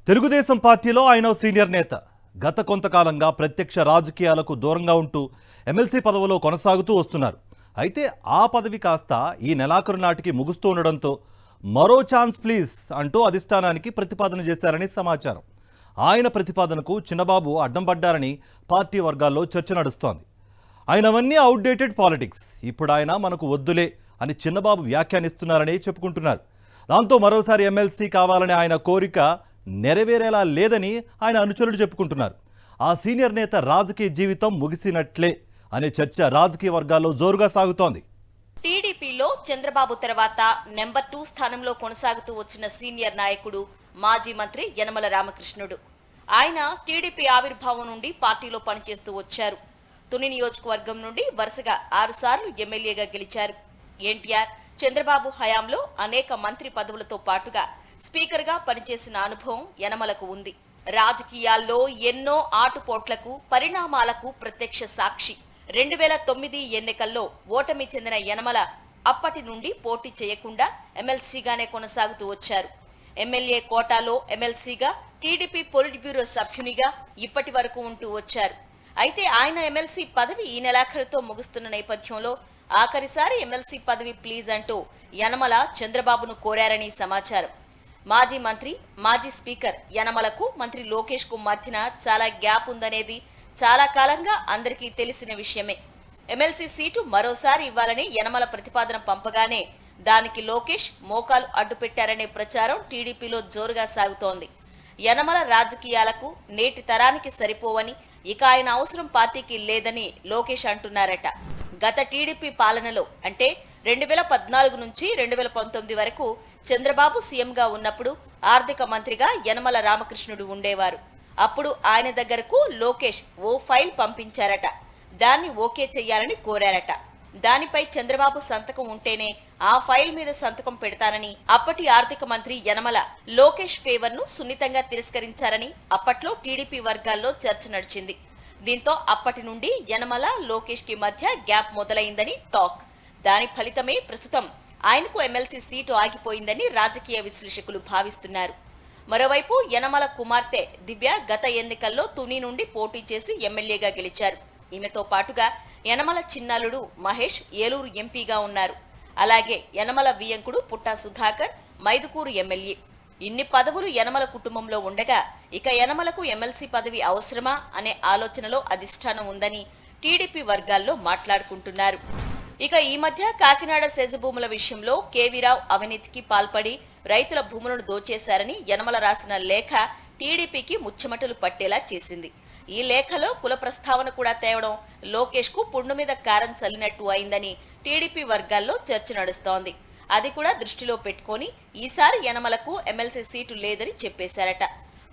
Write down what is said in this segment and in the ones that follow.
తెలుగుదేశం పార్టీలో ఆయన సీనియర్ నేత. గత కొంతకాలంగా ప్రత్యక్ష రాజకీయాలకు దూరంగా ఉంటూ ఎమ్మెల్సీ పదవిలో కొనసాగుతూ వస్తున్నారు. అయితే ఆ పదవి కాస్త ఈ నెలాఖరు నాటికి ముగుస్తూ ఉండడంతో మరో ఛాన్స్ ప్లీజ్ అంటూ అధిష్టానానికి ప్రతిపాదన చేశారని సమాచారం. ఆయన ప్రతిపాదనకు చిన్నబాబు అడ్డం పడ్డారని పార్టీ వర్గాల్లో చర్చ నడుస్తోంది. ఆయనవన్నీ అవుట్డేటెడ్ పాలిటిక్స్, ఇప్పుడు ఆయన మనకు వద్దులే అని చిన్నబాబు వ్యాఖ్యానిస్తున్నారని చెప్పుకుంటున్నారు. దాంతో మరోసారి ఎమ్మెల్సీ కావాలనే ఆయన కోరిక నెరవేరేలా లేదని ఆయన అనుచరులు చెప్పుకుంటున్నారు. ఆ సీనియర్ నేత రాజకీయ జీవితం ముగిసినట్లే అనే చర్చ రాజకీయ వర్గాల్లో జోరుగా సాగుతోంది. టీడీపీలో చంద్రబాబు తర్వాత నెంబర్ 2 స్థానంలో కొనసాగుతూ వచ్చిన సీనియర్ నాయకుడు మాజీ మంత్రి యనమల రామకృష్ణుడు. ఆయన టీడీపీ ఆవిర్భావం నుండి పార్టీలో పనిచేస్తూ వచ్చారు. తుని నియోజకవర్గం నుండి వరుసగా 6 సార్లు ఎమ్మెల్యేగా గెలిచారు. ఎన్టీఆర్, చంద్రబాబు హయాంలో అనేక మంత్రి పదవులతో పాటుగా స్పీకర్గా పనిచేసిన అనుభవం యనమలకు ఉంది. రాజకీయాల్లో ఎన్నో ఆటుపోట్లకు, పరిణామాలకు ప్రత్యక్ష సాక్షి. 2009 ఎన్నికల్లో ఓటమి చెందిన యనమల అప్పటి నుండి పోటీ చేయకుండా ఎమ్మెల్సీగానే కొనసాగుతూ వచ్చారు. ఎమ్మెల్యే కోటాలో ఎమ్మెల్సీగా, టీడీపీ పొలిట్ బ్యూరో సభ్యునిగా ఇప్పటి వరకు ఉంటూ వచ్చారు. అయితే ఆయన ఎమ్మెల్సీ పదవి ఈ నెలాఖరుతో ముగుస్తున్న నేపథ్యంలో ఆఖరిసారి ఎమ్మెల్సీ పదవి ప్లీజ్ అంటూ యనమల చంద్రబాబును కోరారని సమాచారం. మాజీ మంత్రి, మాజీ స్పీకర్ యనమలకు మంత్రి లోకేష్ కు మధ్యన చాలా గ్యాప్ ఉందనేది చాలా కాలంగా అందరికీ తెలిసిన విషయమే. ఎమ్మెల్సీ సీటు మరోసారి ఇవ్వాలని యనమల ప్రతిపాదన పంపగానే దానికి లోకేష్ మోకాలు అడ్డుపెట్టారనే ప్రచారం టీడీపీలో జోరుగా సాగుతోంది. యనమల రాజకీయాలకు నేటి తరానికి సరిపోవని, ఇక ఆయన అవసరం పార్టీకి లేదని లోకేష్ అంటున్నారట. గత టీడీపీ పాలనలో అంటే 2014 నుంచి 2019 వరకు చంద్రబాబు సీఎంగా ఉన్నప్పుడు ఆర్థిక మంత్రిగా యనమల రామకృష్ణుడు ఉండేవారు. అప్పుడు ఆయన దగ్గరకు లోకేష్ ఓ ఫైల్ పంపించారట. దాన్ని ఓకే చెయ్యాలని కోరారట. దానిపై చంద్రబాబు సంతకం ఉంటేనే ఆ ఫైల్ మీద సంతకం పెడతానని అప్పటి ఆర్థిక మంత్రి యనమల లోకేష్ ఫేవర్ ను సున్నితంగా తిరస్కరించారని అప్పట్లో టీడీపీ వర్గాల్లో చర్చ నడిచింది. దీంతో అప్పటి నుండి యనమల, లోకేష్ కి మధ్య గ్యాప్ మొదలైందని టాక్. దాని ఫలితమే ప్రస్తుతం ఆయనకు ఎమ్మెల్సీ సీటు ఆగిపోయిందని రాజకీయ విశ్లేషకులు భావిస్తున్నారు. మరోవైపు యనమల కుమార్తె దివ్య గత ఎన్నికల్లో తుని నుండి పోటీ చేసి ఎమ్మెల్యేగా గెలిచారు. ఈమెతో పాటుగా యనమల చిన్నల్లుడు మహేష్ ఏలూరు ఎంపీగా ఉన్నారు. అలాగే యనమల వియంకుడు పుట్టా సుధాకర్ మైదుకూరు ఎమ్మెల్యే. ఇన్ని పదవులు యనమల కుటుంబంలో ఉండగా ఇక యనమలకు ఎమ్మెల్సీ పదవి అవసరమా అనే ఆలోచనలో అధిష్టానం ఉందని టీడీపీ వర్గాల్లో మాట్లాడుకుంటున్నారు. ఇక ఈ మధ్య కాకినాడ సెజు భూముల విషయంలో కేవీరావు అవినీతికి పాల్పడి రైతుల భూములను దోచేశారని యనమల రాసిన లేఖ టీడీపీకి ముచ్చమటలు పట్టేలా చేసింది. ఈ లేఖలో కుల ప్రస్తావన కూడా తేవడం లోకేష్ కు పుండు మీద కారం చల్లినట్టు అయిందని టీడీపీ వర్గాల్లో చర్చ నడుస్తోంది. అది కూడా దృష్టిలో పెట్టుకుని ఈసారి యనమలకు ఎమ్మెల్సీ సీటు లేదని చెప్పేశారట.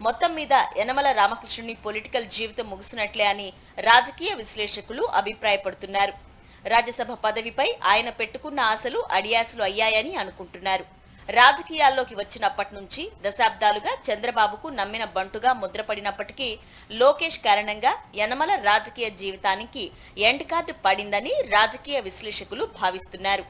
మొత్తం మీద యనమల రామకృష్ణుని పొలిటికల్ జీవితం ముగిసినట్లే అని రాజకీయ విశ్లేషకులు అభిప్రాయపడుతున్నారు. రాజ్యసభ పదవిపై ఆయన పెట్టుకున్న ఆశలు అడియాసలు అయ్యాయని అనుకుంటున్నారు. రాజకీయాల్లోకి వచ్చినప్పటి నుంచి దశాబ్దాలుగా చంద్రబాబుకు నమ్మిన బంటుగా ముద్రపడినప్పటికీ లోకేష్ కారణంగా యనమల రాజకీయ జీవితానికి ఎండ్ కార్డు పడిందని రాజకీయ విశ్లేషకులు భావిస్తున్నారు.